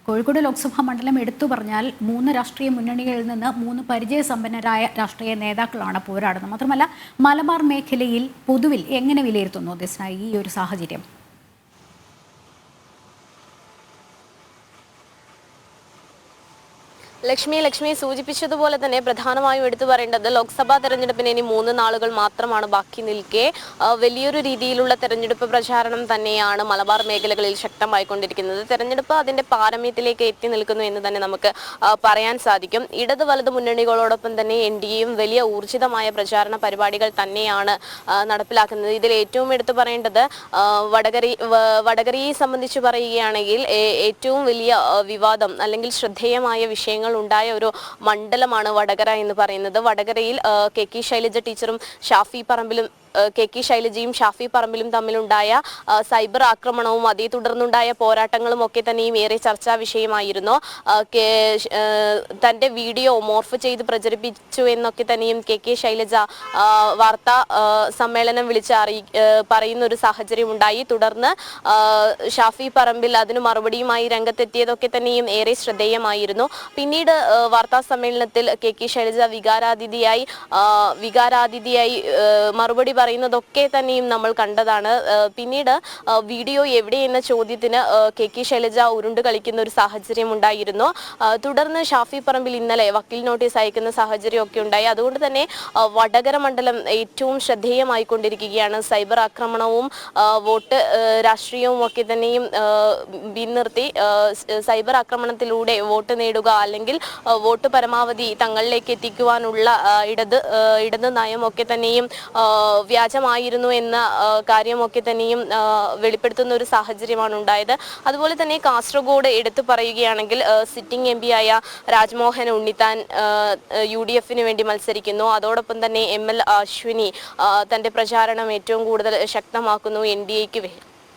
കോഴിക്കോട് ലോക്സഭാ മണ്ഡലം എടുത്തു പറഞ്ഞാൽ 3 രാഷ്ട്രീയ മുന്നണികളിൽ നിന്ന് 3 പരിചയസമ്പന്നരായ രാഷ്ട്രീയ നേതാക്കളാണ് പോരാടുന്നത്. മാത്രമല്ല മലബാർ മേഖലയിൽ പൊതുവിൽ എങ്ങനെ വിലയിരുത്തുന്നു ദിസ്ന ഈ ഒരു സാഹചര്യം? ലക്ഷ്മി സൂചിപ്പിച്ചതുപോലെ തന്നെ പ്രധാനമായും എടുത്തു പറയേണ്ടത് ലോക്സഭാ തെരഞ്ഞെടുപ്പിന് ഇനി 3 നാളുകൾ മാത്രമാണ് ബാക്കി നിൽക്കെ വലിയൊരു രീതിയിലുള്ള തെരഞ്ഞെടുപ്പ് പ്രചാരണം തന്നെയാണ് മലബാർ മേഖലകളിൽ ശക്തമായിക്കൊണ്ടിരിക്കുന്നത്. തെരഞ്ഞെടുപ്പ് അതിന്റെ പാരമ്യത്തിലേക്ക് എത്തി നിൽക്കുന്നു എന്ന് തന്നെ നമുക്ക് പറയാൻ സാധിക്കും. ഇടത് വലത് മുന്നണികളോടൊപ്പം തന്നെ NDAയും വലിയ ഊർജിതമായ പ്രചാരണ പരിപാടികൾ തന്നെയാണ് നടപ്പിലാക്കുന്നത്. ഇതിൽ ഏറ്റവും എടുത്തു പറയേണ്ടത് വടകരയെ സംബന്ധിച്ച് പറയുകയാണെങ്കിൽ ഏറ്റവും വലിയ വിവാദം അല്ലെങ്കിൽ ശ്രദ്ധേയമായ വിഷയങ്ങൾ ഉണ്ടായ ഒരു മണ്ഡലമാണ് വടകര എന്ന് പറയുന്നത്. വടകരയിൽ KK ശൈലജ ടീച്ചറും ഷാഫി പറമ്പിലും KK ശൈലജയും ഷാഫി പറമ്പിലും തമ്മിലുണ്ടായ സൈബർ ആക്രമണവും അതേ തുടർന്നുണ്ടായ പോരാട്ടങ്ങളും ഒക്കെ തന്നെയും ഏറെ ചർച്ചാ വിഷയമായിരുന്നു. തന്റെ വീഡിയോ മോർഫ് ചെയ്ത് പ്രചരിപ്പിച്ചു എന്നൊക്കെ തന്നെയും KK ശൈലജ വാർത്താ സമ്മേളനം വിളിച്ച് പറയുന്ന ഒരു സാഹചര്യം ഉണ്ടായി. തുടർന്ന് ഷാഫി പറമ്പിൽ അതിന് മറുപടിയുമായി രംഗത്തെത്തിയതൊക്കെ തന്നെയും ഏറെ ശ്രദ്ധേയമായിരുന്നു. പിന്നീട് വാർത്താ സമ്മേളനത്തിൽ KK ശൈലജ വികാരാതിഥിയായി മറുപടി പറയുന്നതൊക്കെ തന്നെയും നമ്മൾ കണ്ടതാണ്. പിന്നീട് വീഡിയോ എവിടെ എന്ന ചോദ്യത്തിന് KK ശൈലജ ഉരുണ്ട് കളിക്കുന്ന ഒരു സാഹചര്യം ഉണ്ടായിരുന്നു. തുടർന്ന് ഷാഫി പറമ്പിൽ ഇന്നലെ വക്കീൽ നോട്ടീസ് അയക്കുന്ന സാഹചര്യമൊക്കെ ഉണ്ടായി. അതുകൊണ്ട് തന്നെ വടകര മണ്ഡലം ഏറ്റവും ശ്രദ്ധേയമായിക്കൊണ്ടിരിക്കുകയാണ്. സൈബർ ആക്രമണവും വോട്ട് രാഷ്ട്രീയവും ഒക്കെ തന്നെയും പിൻനിർത്തി സൈബർ ആക്രമണത്തിലൂടെ വോട്ട് നേടുക അല്ലെങ്കിൽ വോട്ട് പരമാവധി തങ്ങളിലേക്ക് എത്തിക്കുവാനുള്ള ഇടത് നയമൊക്കെ തന്നെയും വ്യാജമായിരുന്നു എന്ന കാര്യമൊക്കെ തന്നെയും വെളിപ്പെടുത്തുന്ന ഒരു സാഹചര്യമാണ് ഉണ്ടായത്. അതുപോലെ തന്നെ കാസർഗോഡ് എടുത്തു പറയുകയാണെങ്കിൽ സിറ്റിംഗ് MP ആയ രാജ്മോഹൻ ഉണ്ണിത്താൻ UDFന് വേണ്ടി മത്സരിക്കുന്നു. അതോടൊപ്പം തന്നെ ML അശ്വിനി തന്റെ പ്രചാരണം ഏറ്റവും കൂടുതൽ ശക്തമാക്കുന്നു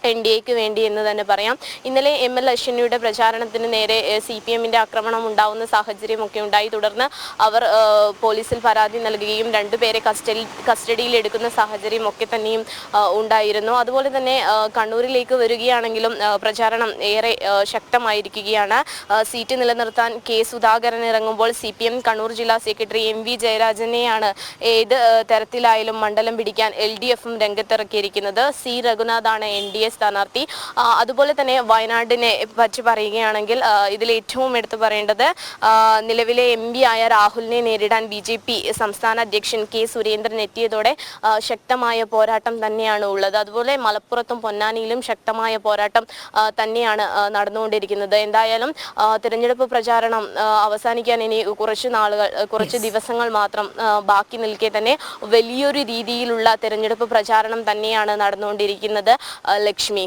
NDAക്ക് വേണ്ടി എന്ന് തന്നെ പറയാം. ഇന്നലെ ML അശ്വിനിയുടെ പ്രചാരണത്തിന് നേരെ CPMന്റെ ആക്രമണം ഉണ്ടാവുന്ന സാഹചര്യമൊക്കെ ഉണ്ടായി. തുടർന്ന് അവർ പോലീസിൽ പരാതി നൽകുകയും 2 പേരെ കസ്റ്റഡിയിൽ എടുക്കുന്ന സാഹചര്യം ഒക്കെ തന്നെയും ഉണ്ടായിരുന്നു. അതുപോലെ തന്നെ കണ്ണൂരിലേക്ക് വരികയാണെങ്കിലും പ്രചാരണം ഏറെ ശക്തമായിരിക്കുകയാണ്. സീറ്റ് നിലനിർത്താൻ K സുധാകരൻ ഇറങ്ങുമ്പോൾ CPM കണ്ണൂർ ജില്ലാ സെക്രട്ടറി MV ജയരാജനെയാണ് ഏത് തരത്തിലായാലും മണ്ഡലം പിടിക്കാൻ LDFും രംഗത്തിറക്കിയിരിക്കുന്നത്. C രഘുനാഥാണ് NDA സ്ഥാനാർത്ഥി. അതുപോലെ തന്നെ വയനാടിനെ പറ്റി പറയുകയാണെങ്കിൽ ഇതിൽ ഏറ്റവും എടുത്തു പറയേണ്ടത് നിലവിലെ MP ആയ രാഹുലിനെ നേരിടാൻ BJP സംസ്ഥാന അധ്യക്ഷൻ K സുരേന്ദ്രൻ എത്തിയതോടെ ശക്തമായ പോരാട്ടം തന്നെയാണ് ഉള്ളത്. അതുപോലെ മലപ്പുറത്തും പൊന്നാനിയിലും ശക്തമായ പോരാട്ടം തന്നെയാണ് നടന്നുകൊണ്ടിരിക്കുന്നത്. എന്തായാലും തിരഞ്ഞെടുപ്പ് പ്രചാരണം അവസാനിക്കാൻ ഇനി കുറച്ച് ദിവസങ്ങൾ മാത്രം ബാക്കി നിൽക്കെ തന്നെ വലിയൊരു രീതിയിലുള്ള തിരഞ്ഞെടുപ്പ് പ്രചാരണം തന്നെയാണ് നടന്നുകൊണ്ടിരിക്കുന്നത്. ലക്ഷ്മി.